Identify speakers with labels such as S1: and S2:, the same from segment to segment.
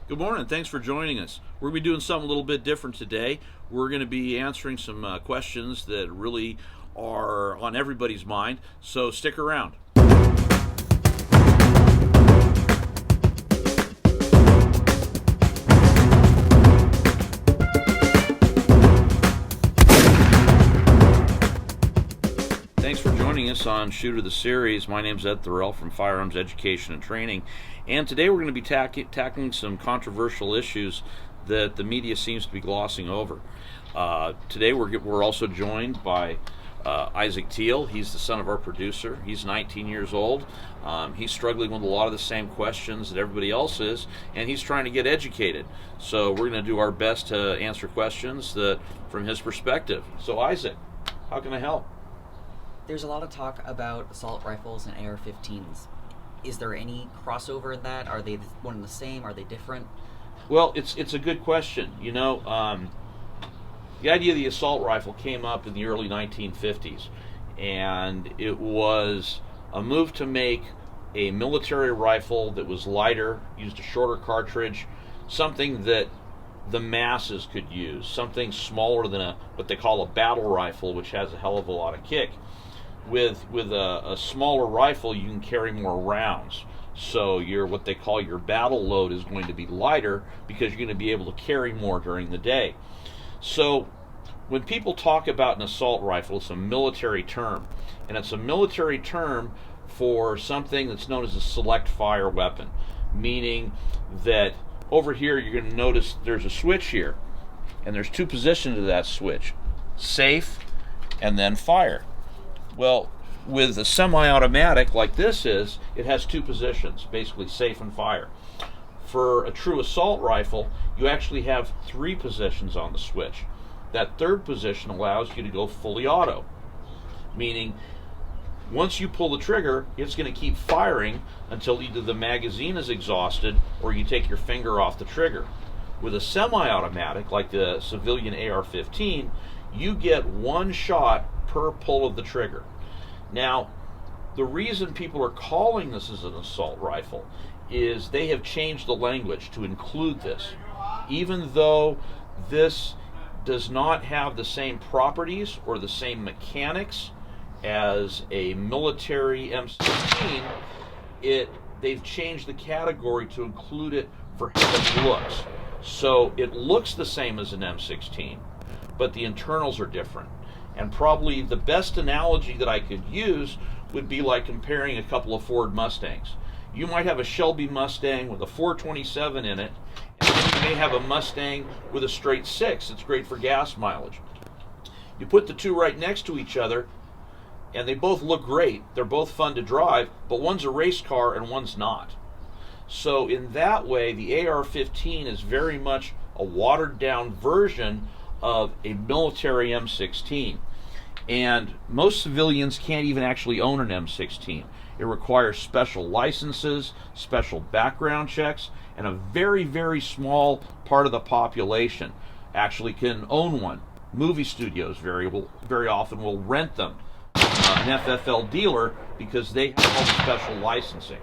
S1: Good morning. Thanks for joining us. We're going to be doing something a little bit different today. We're going to be answering some questions that really are on everybody's mind, so stick around. Thanks for joining us on Shooter the Series. My name's Ed Thorell from Firearms Education and Training, and today we're going to be tackling some controversial issues that the media seems to be glossing over. Today we're also joined by Isaac Thiel. He's the son of our producer. He's 19 years old. He's struggling with a lot of the same questions that everybody else is, and he's trying to get educated. So we're going to do our best to answer questions from his perspective. So Isaac, how can I help?
S2: There's a lot of talk about assault rifles and AR-15s. Is there any crossover in that? Are they one and the same? Are they different?
S1: Well, it's a good question. You know, the idea of the assault rifle came up in the early 1950s, and it was a move to make a military rifle that was lighter, used a shorter cartridge, something that the masses could use, something smaller than what they call a battle rifle, which has a hell of a lot of kick. With a smaller rifle, you can carry more rounds. So what they call your battle load is going to be lighter because you're going to be able to carry more during the day. So when people talk about an assault rifle, it's a military term. And it's a military term for something that's known as a select fire weapon, meaning that over here you're going to notice there's a switch here. And there's two positions of that switch: safe and then fire. Well, with a semi-automatic like this is, it has two positions, basically safe and fire. For a true assault rifle, you actually have three positions on the switch. That third position allows you to go fully auto, meaning once you pull the trigger, it's going to keep firing until either the magazine is exhausted or you take your finger off the trigger. With a semi-automatic, like the civilian AR-15, you get one shot per pull of the trigger. Now, the reason people are calling this as an assault rifle is they have changed the language to include this. Even though this does not have the same properties or the same mechanics as a military M16, they've changed the category to include it for how it looks. So it looks the same as an M16, but the internals are different. And probably the best analogy that I could use would be like comparing a couple of Ford Mustangs. You might have a Shelby Mustang with a 427 in it, and then you may have a Mustang with a straight 6. It's great for gas mileage. You put the two right next to each other, and they both look great. They're both fun to drive, but one's a race car and one's not. So in that way, the AR-15 is very much a watered-down version of a military M16. And most civilians can't even actually own an M16. It requires special licenses, special background checks, and a very, very small part of the population actually can own one. Movie studios very often will rent them an FFL dealer because they have all the special licensing.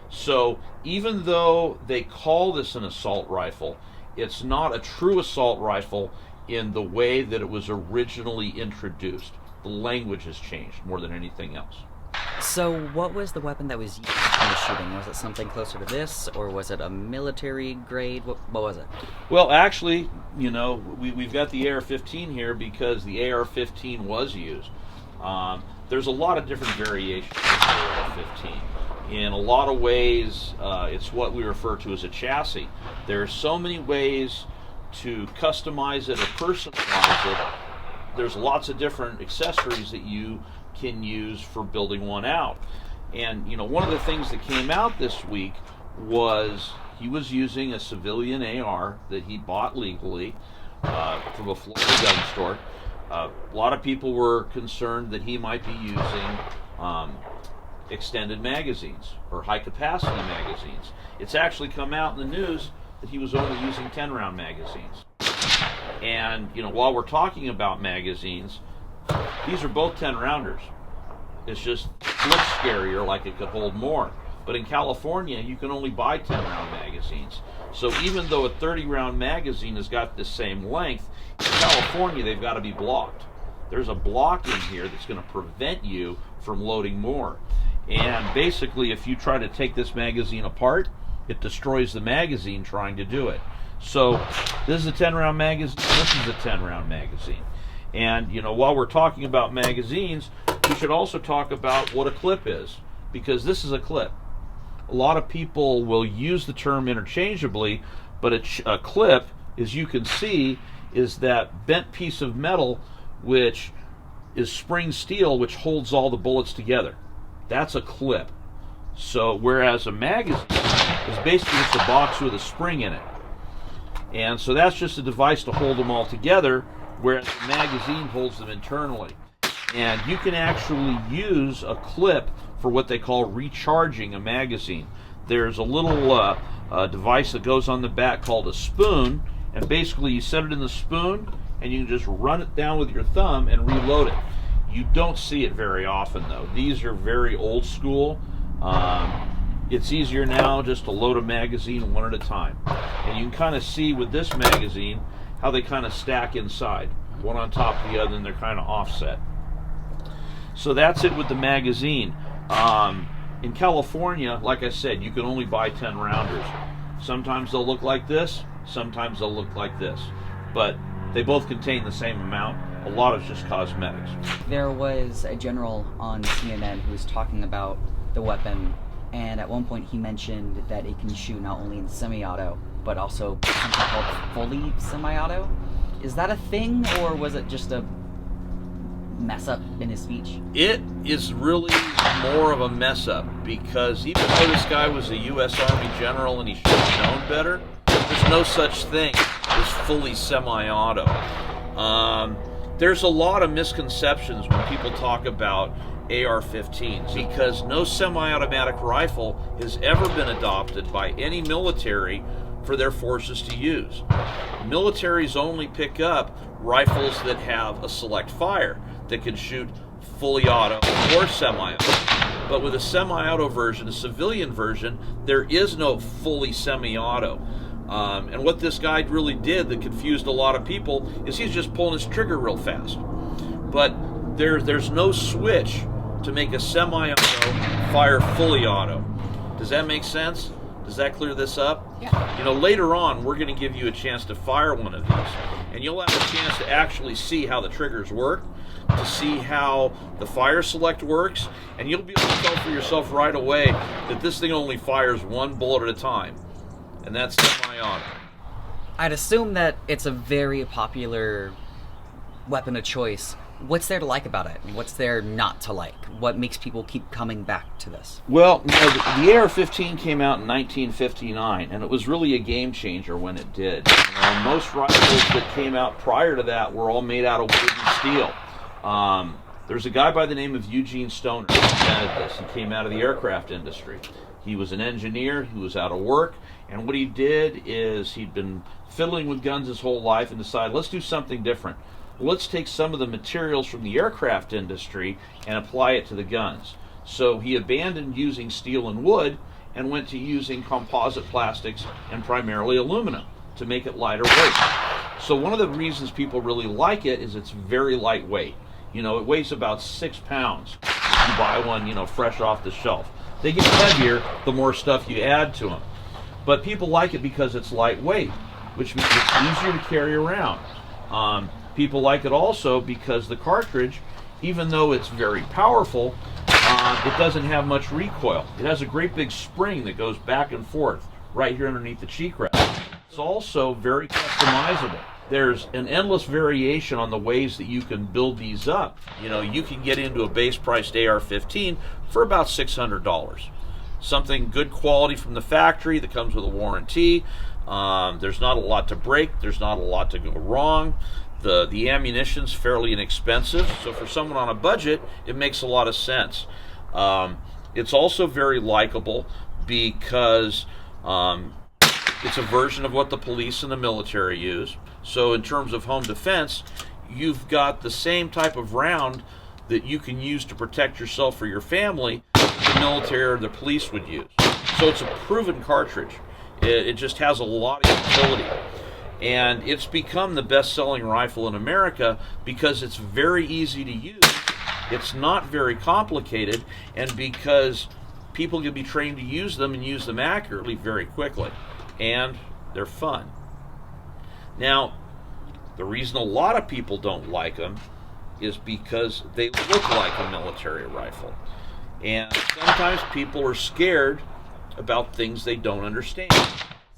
S1: So even though they call this an assault rifle, it's not a true assault rifle in the way that it was originally introduced. The language has changed more than anything else.
S2: So what was the weapon that was used in the shooting? Was it something closer to this, or was it a military grade? What was it?
S1: Well, actually, you know, we've got the AR-15 here because the AR-15 was used. There's a lot of different variations of the AR-15. In a lot of ways, it's what we refer to as a chassis. There are so many ways to customize it or personalize it. There's lots of different accessories that you can use for building one out. And you know, one of the things that came out this week was he was using a civilian AR that he bought legally from a Florida gun store. A lot of people were concerned that he might be using extended magazines or high capacity magazines. It's actually come out in the news that he was only using 10-round magazines. And you know, while we're talking about magazines, these are both 10-rounders. It's just looks scarier, like it could hold more. But in California, you can only buy 10-round magazines. So even though a 30-round magazine has got the same length, in California they've got to be blocked. There's a block in here that's going to prevent you from loading more. And basically, if you try to take this magazine apart, it destroys the magazine trying to do it. So this is a 10-round magazine, this is a 10-round magazine. And while we're talking about magazines, we should also talk about what a clip is, because this is a clip. A lot of people will use the term interchangeably, but a clip, as you can see, is that bent piece of metal which is spring steel, which holds all the bullets together. That's a clip. So whereas a magazine is basically just a box with a spring in it. And so that's just a device to hold them all together, whereas a magazine holds them internally. And you can actually use a clip for what they call recharging a magazine. There's a little device that goes on the back called a spoon, and basically you set it in the spoon and you can just run it down with your thumb and reload it. You don't see it very often though. These are very old school. It's easier now just to load a magazine one at a time. And you can kind of see with this magazine how they kind of stack inside, one on top of the other, and they're kind of offset. So that's it with the magazine. In California, like I said, you can only buy 10 rounders. Sometimes they'll look like this, sometimes they'll look like this. But they both contain the same amount. A lot is just cosmetics.
S2: There was a general on CNN who was talking about the weapon, and at one point he mentioned that it can shoot not only in semi-auto, but also something called fully semi-auto. Is that a thing, or was it just a mess up in his speech?
S1: It is really more of a mess up, because even though this guy was a U.S. Army general and he should have known better, there's no such thing as fully semi-auto. There's a lot of misconceptions when people talk about AR-15s, because no semi-automatic rifle has ever been adopted by any military for their forces to use. Militaries only pick up rifles that have a select fire that can shoot fully auto or semi-auto. But with a semi-auto version, a civilian version, there is no fully semi-auto. And what this guy really did that confused a lot of people is he's just pulling his trigger real fast. But there's no switch to make a semi-auto fire fully auto. Does that make sense? Does that clear this up?
S2: Yeah.
S1: Later on, we're going to give you a chance to fire one of these, and you'll have a chance to actually see how the triggers work, to see how the fire select works, and you'll be able to tell for yourself right away that this thing only fires one bullet at a time, and that's semi-auto.
S2: I'd assume that it's a very popular weapon of choice. What's there to like about it? What's there not to like? What makes people keep coming back to this?
S1: Well, the AR-15 came out in 1959, and it was really a game changer when it did. Most rifles that came out prior to that were all made out of wood and steel. There's a guy by the name of Eugene Stoner who invented this. He came out of the aircraft industry. He was an engineer, he was out of work, and what he did is he'd been fiddling with guns his whole life and decided, let's do something different. Let's take some of the materials from the aircraft industry and apply it to the guns. So he abandoned using steel and wood and went to using composite plastics and primarily aluminum to make it lighter weight. So one of the reasons people really like it is it's very lightweight. It weighs about 6 pounds if you buy one, fresh off the shelf. They get heavier the more stuff you add to them. But people like it because it's lightweight, which means it's easier to carry around. People like it also because the cartridge, even though it's very powerful, it doesn't have much recoil. It has a great big spring that goes back and forth right here underneath the cheek rest. It's also very customizable. There's an endless variation on the ways that you can build these up. You can get into a base-priced AR-15 for about $600. Something good quality from the factory that comes with a warranty. There's not a lot to break. There's not a lot to go wrong. The ammunition's fairly inexpensive, so for someone on a budget, it makes a lot of sense. It's also very likable because it's a version of what the police and the military use. So in terms of home defense, you've got the same type of round that you can use to protect yourself or your family. The military or the police would use. So it's a proven cartridge. It just has a lot of utility. And it's become the best-selling rifle in America because it's very easy to use, it's not very complicated, and because people can be trained to use them and use them accurately very quickly. And they're fun. Now, the reason a lot of people don't like them is because they look like a military rifle. And sometimes people are scared about things they don't understand.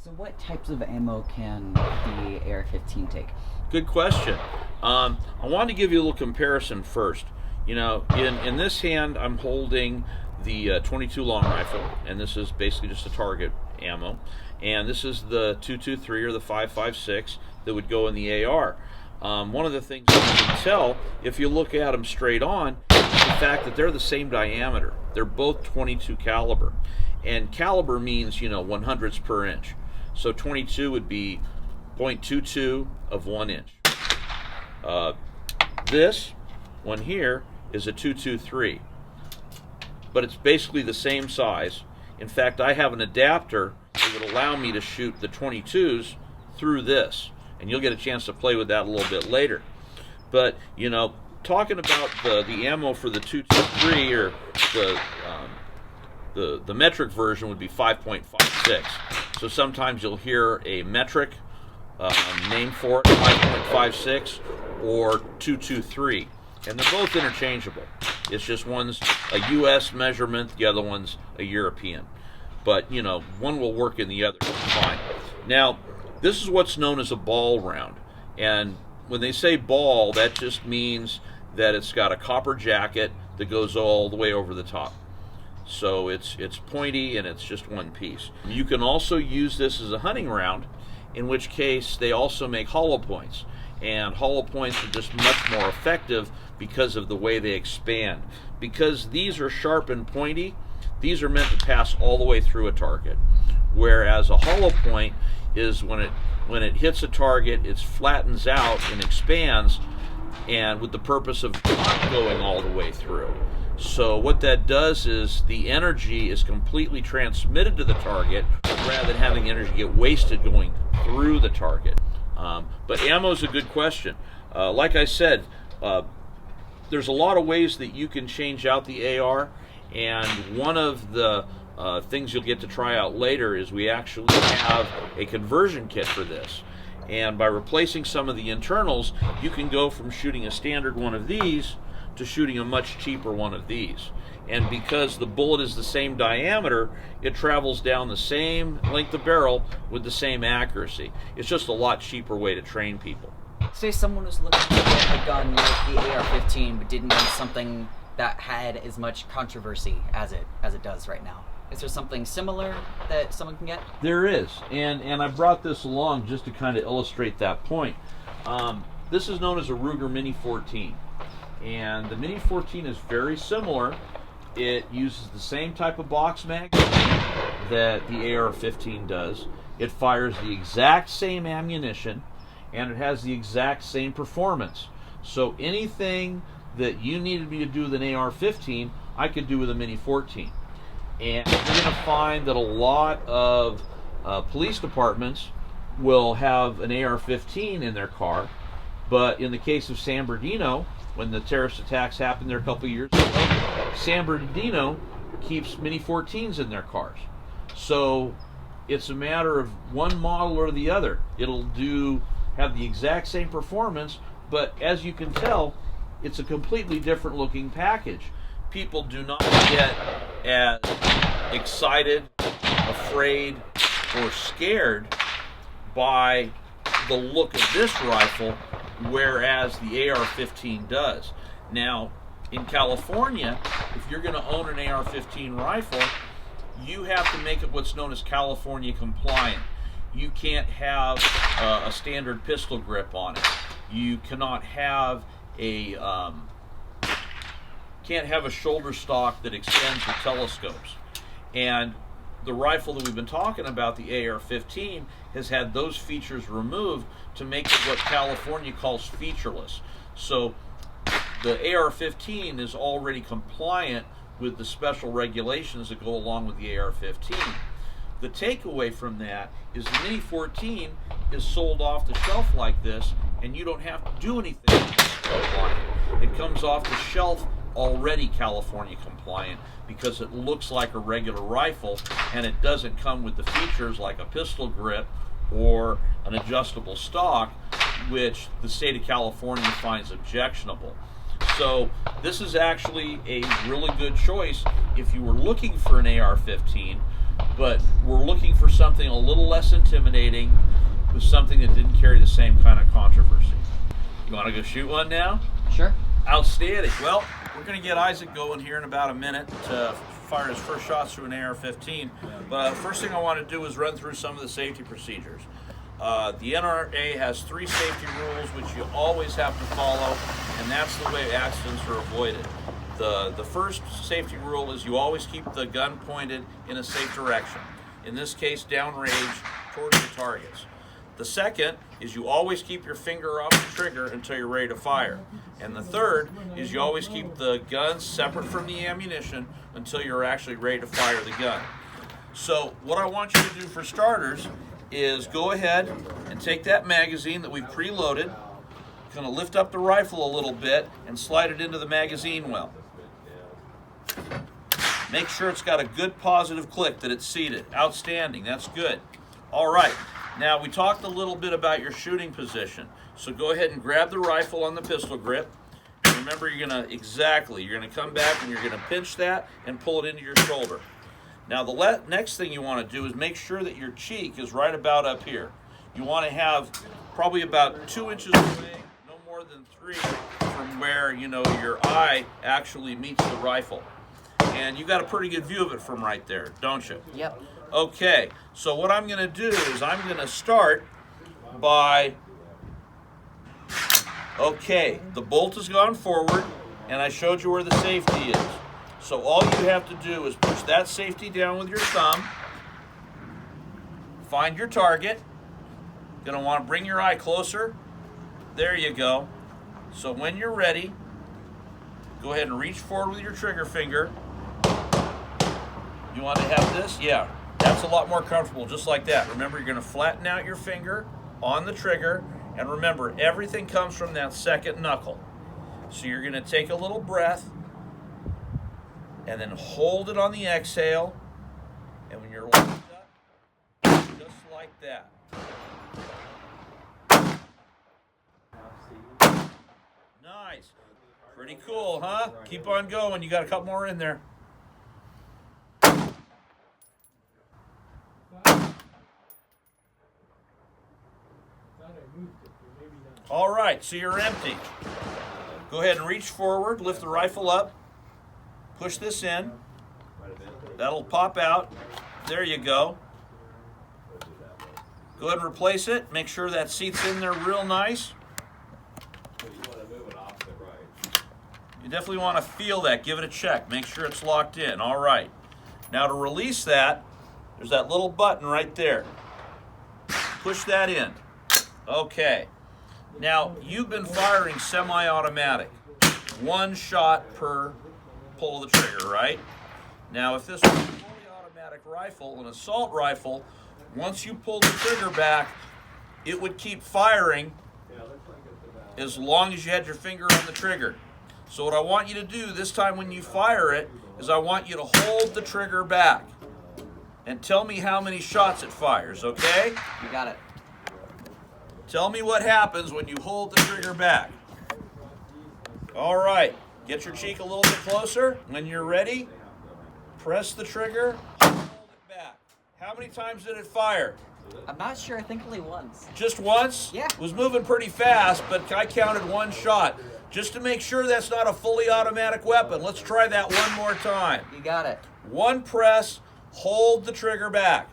S2: So what types of ammo can the AR-15 take?
S1: Good question. I wanted to give you a little comparison first. You know, in this hand, I'm holding the 22 long rifle, and this is basically just a target ammo. And this is the 223 or the 5.56 that would go in the AR. One of the things you can tell if you look at them straight on is the fact that they're the same diameter. They're both 22 caliber, and caliber means, you know, 100ths per inch. So 22 would be 0.22 of 1 inch. This one here is a 223, but it's basically the same size. In fact, I have an adapter that would allow me to shoot the 22s through this, and you'll get a chance to play with that a little bit later. But, you know, talking about the ammo for the 223, or the metric version would be 5.56. So sometimes you'll hear a metric name for it, 5.56 or 223, and they're both interchangeable. It's just one's a U.S. measurement, the other one's a European. But, you know, one will work in the other fine. Now, this is what's known as a ball round, and when they say ball, that just means that it's got a copper jacket that goes all the way over the top. So it's pointy and it's just one piece. You can also use this as a hunting round, in which case they also make hollow points. And hollow points are just much more effective because of the way they expand. Because these are sharp and pointy, these are meant to pass all the way through a target. Whereas a hollow point is when it hits a target, it flattens out and expands, and with the purpose of not going all the way through. So what that does is the energy is completely transmitted to the target rather than having the energy get wasted going through the target. But ammo is a good question. Like I said, there's a lot of ways that you can change out the AR, and one of the things you'll get to try out later is we actually have a conversion kit for this. And by replacing some of the internals, you can go from shooting a standard one of these to shooting a much cheaper one of these. And because the bullet is the same diameter, it travels down the same length of barrel with the same accuracy. It's just a lot cheaper way to train people.
S2: Say someone was looking to get a gun like the AR-15 but didn't want something that had as much controversy as it does right now. Is there something similar that someone can get?
S1: There is, and I brought this along just to kind of illustrate that point. This is known as a Ruger Mini 14, and the Mini 14 is very similar. It uses the same type of box magazine that the AR-15 does. It fires the exact same ammunition, and it has the exact same performance. So anything that you needed me to do with an AR-15, I could do with a Mini 14. And you're going to find that a lot of police departments will have an AR-15 in their car, but in the case of San Bernardino, when the terrorist attacks happened there a couple years ago, San Bernardino keeps Mini 14s in their cars. So it's a matter of one model or the other. It'll have the exact same performance, but as you can tell, it's a completely different looking package. People do not get as excited, afraid, or scared by the look of this rifle, whereas the AR-15 does. Now, in California, if you're going to own an AR-15 rifle, you have to make it what's known as California compliant. You can't have a standard pistol grip on it. You cannot have a shoulder stock that extends with telescopes. And the rifle that we've been talking about, the AR-15, has had those features removed to make it what California calls featureless. So the AR-15 is already compliant with the special regulations that go along with the AR-15. The takeaway from that is the Mini 14 is sold off the shelf like this, and you don't have to do anything compliant. It comes off the shelf already California compliant because it looks like a regular rifle, and it doesn't come with the features like a pistol grip or an adjustable stock, which the state of California finds objectionable. So this is actually a really good choice if you were looking for an AR-15, but we're looking for something a little less intimidating with something that didn't carry the same kind of controversy. You want to go shoot one now?
S2: Sure.
S1: Outstanding. Well, we're going to get Isaac going here in about a minute to fire his first shots through an AR-15. But first thing I want to do is run through some of the safety procedures. The NRA has 3 safety rules which you always have to follow, and that's the way accidents are avoided. The first safety rule is you always keep the gun pointed in a safe direction. In this case, downrange towards your targets. The second is you always keep your finger off the trigger until you're ready to fire. And the third is you always keep the gun separate from the ammunition until you're actually ready to fire the gun. So what I want you to do for starters is go ahead and take that magazine that we've preloaded, going to lift up the rifle a little bit and slide it into the magazine well. Make sure it's got a good positive click, that it's seated. Outstanding, that's good. All right, now we talked a little bit about your shooting position. So go ahead and grab the rifle on the pistol grip. And remember, you're gonna come back and you're gonna pinch that and pull it into your shoulder. Now the next thing you want to do is make sure that your cheek is right about up here. You want to have probably about 2 inches away, no more than 3, from where your eye actually meets the rifle. And you got a pretty good view of it from right there, don't you?
S2: Yep.
S1: Okay, so what I'm going to do is I'm going to start by, okay, the bolt has gone forward, and I showed you where the safety is. So all you have to do is push that safety down with your thumb, find your target. Going to want to bring your eye closer. There you go. So when you're ready, go ahead and reach forward with your trigger finger. You want to have this? Yeah, that's a lot more comfortable, just like that. Remember, you're going to flatten out your finger on the trigger, and remember, everything comes from that second knuckle. So you're going to take a little breath, and then hold it on the exhale, and when you're locked up, just like that. Nice. Pretty cool, huh? Keep on going. You got a couple more in there. All right, so you're empty. Go ahead and reach forward, lift the rifle up, push this in. That'll pop out. There you go. Go ahead and replace it. Make sure that seat's in there real nice. You definitely want to feel that. Give it a check. Make sure it's locked in. All right. Now to release that, there's that little button right there. Push that in. Okay. Now, you've been firing semi-automatic. 1 shot per pull of the trigger, right? Now, if this was a fully automatic rifle, an assault rifle, once you pull the trigger back, it would keep firing as long as you had your finger on the trigger. So what I want you to do this time when you fire it is I want you to hold the trigger back and tell me how many shots it fires, okay?
S2: You got it.
S1: Tell me what happens when you hold the trigger back. All right, get your cheek a little bit closer. When you're ready, press the trigger, hold it back. How many times did it fire?
S2: I'm not sure. I think only once.
S1: Just once?
S2: Yeah.
S1: It was moving pretty fast, but I counted 1 shot. Just to make sure that's not a fully automatic weapon, let's try that one more time.
S2: You got it.
S1: 1 press, hold the trigger back.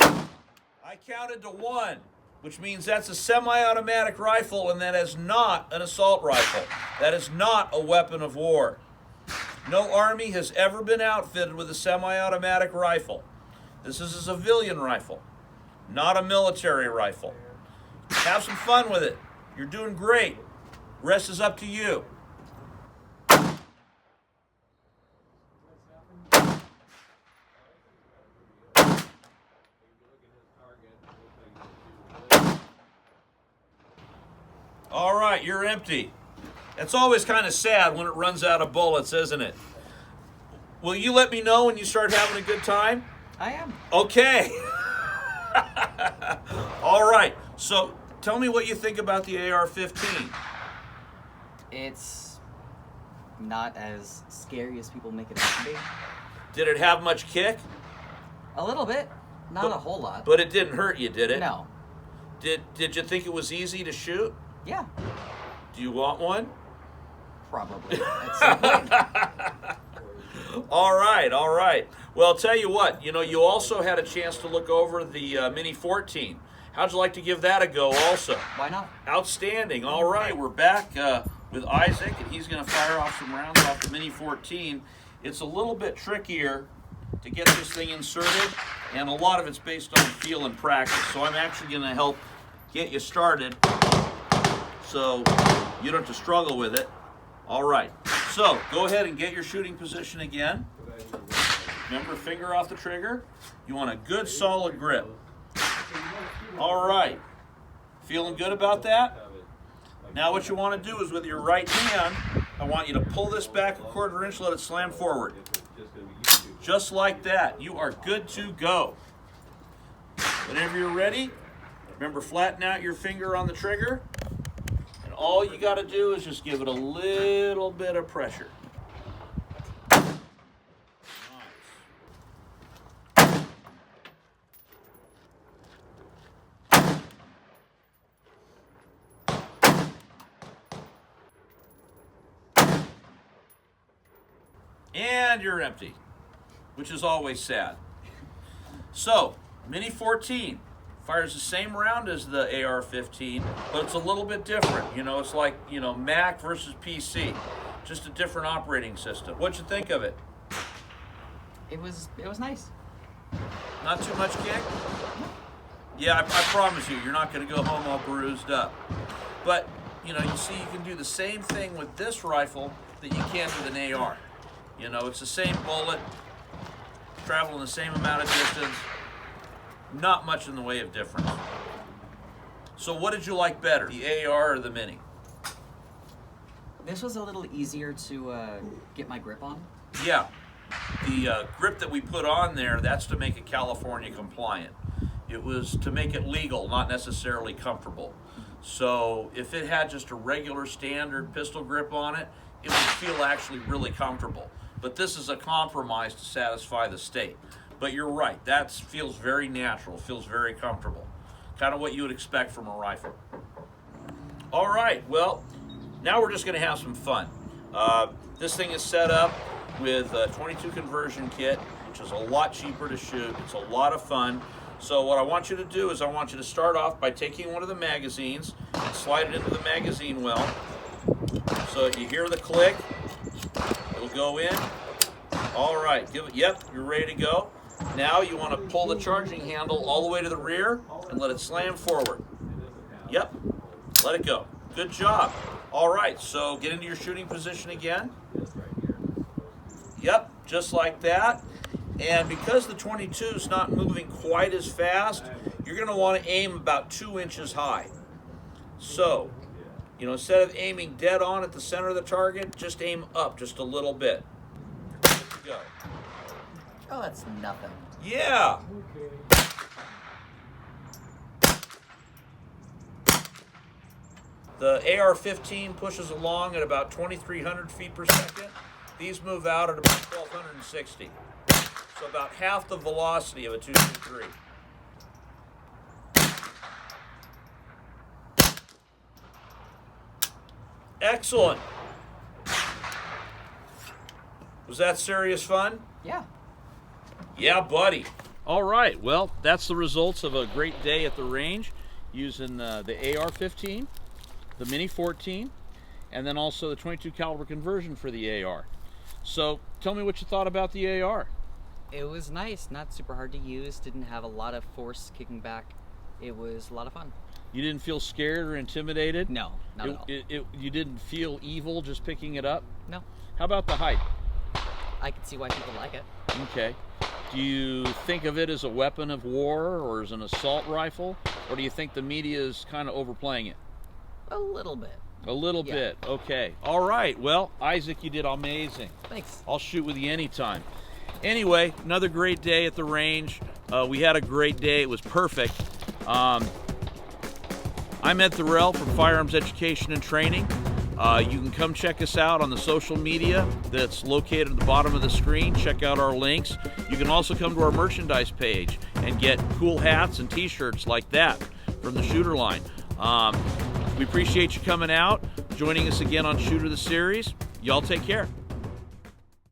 S1: I counted to 1, which means that's a semi-automatic rifle, and that is not an assault rifle. That is not a weapon of war. No Army has ever been outfitted with a semi-automatic rifle. This is a civilian rifle, not a military rifle. Have some fun with it. You're doing great. Rest is up to you. All right, you're empty. It's always kind of sad when it runs out of bullets, isn't it? Will you let me know when you start having a good time?
S2: I am.
S1: Okay. All right. So tell me what you think about the AR-15.
S2: It's not as scary as people make it out to be.
S1: Did it have much kick?
S2: A little bit. Not a whole lot.
S1: But it didn't hurt you, did it?
S2: No.
S1: Did you think it was easy to shoot?
S2: Yeah.
S1: Do you want one?
S2: Probably. At some point.
S1: All right, all right. Well, I'll tell you what, you also had a chance to look over the Mini 14. How'd you like to give that a go also?
S2: Why not?
S1: Outstanding. All right, we're back with Isaac, and he's going to fire off some rounds off the Mini 14. It's a little bit trickier to get this thing inserted, and a lot of it's based on feel and practice. So I'm actually going to help get you started so you don't have to struggle with it. All right, so go ahead and get your shooting position again. Remember, finger off the trigger. You want a good solid grip. All right, feeling good about that? Now what you want to do is with your right hand, I want you to pull this back a 1/4 inch, let it slam forward. Just like that, you are good to go. Whenever you're ready, remember, flatten out your finger on the trigger. All you got to do is just give it a little bit of pressure. And you're empty, which is always sad. So, Mini 14. Fires the same round as the AR-15, but it's a little bit different. It's like, Mac versus PC. Just a different operating system. What'd you think of it?
S2: It was nice.
S1: Not too much kick? Yeah, I promise you, you're not going to go home all bruised up. But, you see, you can do the same thing with this rifle that you can with an AR. It's the same bullet, traveling the same amount of distance. Not much in the way of difference. So what did you like better, the AR or the Mini?
S2: This was a little easier to get my grip on.
S1: Yeah, the grip that we put on there, that's to make it California compliant. It was to make it legal, not necessarily comfortable. So if it had just a regular standard pistol grip on it, it would feel actually really comfortable. But this is a compromise to satisfy the state. But you're right, that feels very natural, feels very comfortable. Kind of what you would expect from a rifle. All right, well, now we're just gonna have some fun. This thing is set up with a 22 conversion kit, which is a lot cheaper to shoot. It's a lot of fun. So what I want you to do is I want you to start off by taking one of the magazines and slide it into the magazine well. So you hear the click, it'll go in. All right, yep, you're ready to go. Now you want to pull the charging handle all the way to the rear and let it slam forward. Yep, let it go. Good job. All right, so get into your shooting position again. Yep, just like that. And because the 22 is not moving quite as fast, you're going to want to aim about 2 inches high. So, instead of aiming dead on at the center of the target, just aim up just a little bit. Good to go.
S2: Oh, that's nothing.
S1: Yeah. The AR-15 pushes along at about 2,300 feet per second. These move out at about 1,260. So about half the velocity of a 223. Excellent. Was that serious fun?
S2: Yeah.
S1: Yeah, buddy. All right, well, that's the results of a great day at the range using the AR-15, the Mini 14, and then also the 22 caliber conversion for the AR. So tell me what you thought about the AR.
S2: It was nice, not super hard to use, didn't have a lot of force kicking back. It was a lot of fun.
S1: You didn't feel scared or intimidated?
S2: No, not at all.
S1: You didn't feel evil just picking it up?
S2: No.
S1: How about the height?
S2: I can see why people like it.
S1: Okay. Do you think of it as a weapon of war or as an assault rifle? Or do you think the media is kind of overplaying it?
S2: A little bit.
S1: A little
S2: Yeah.
S1: bit. Okay. All right. Well, Isaac, you did amazing.
S2: Thanks.
S1: I'll shoot with you anytime. Anyway, another great day at the range. We had a great day. It was perfect. I'm Ed Thorell from Firearms Education and Training. You can come check us out on the social media that's located at the bottom of the screen. Check out our links. You can also come to our merchandise page and get cool hats and t-shirts like that from the Shooter line. We appreciate you coming out, joining us again on Shooter the Series. Y'all take care.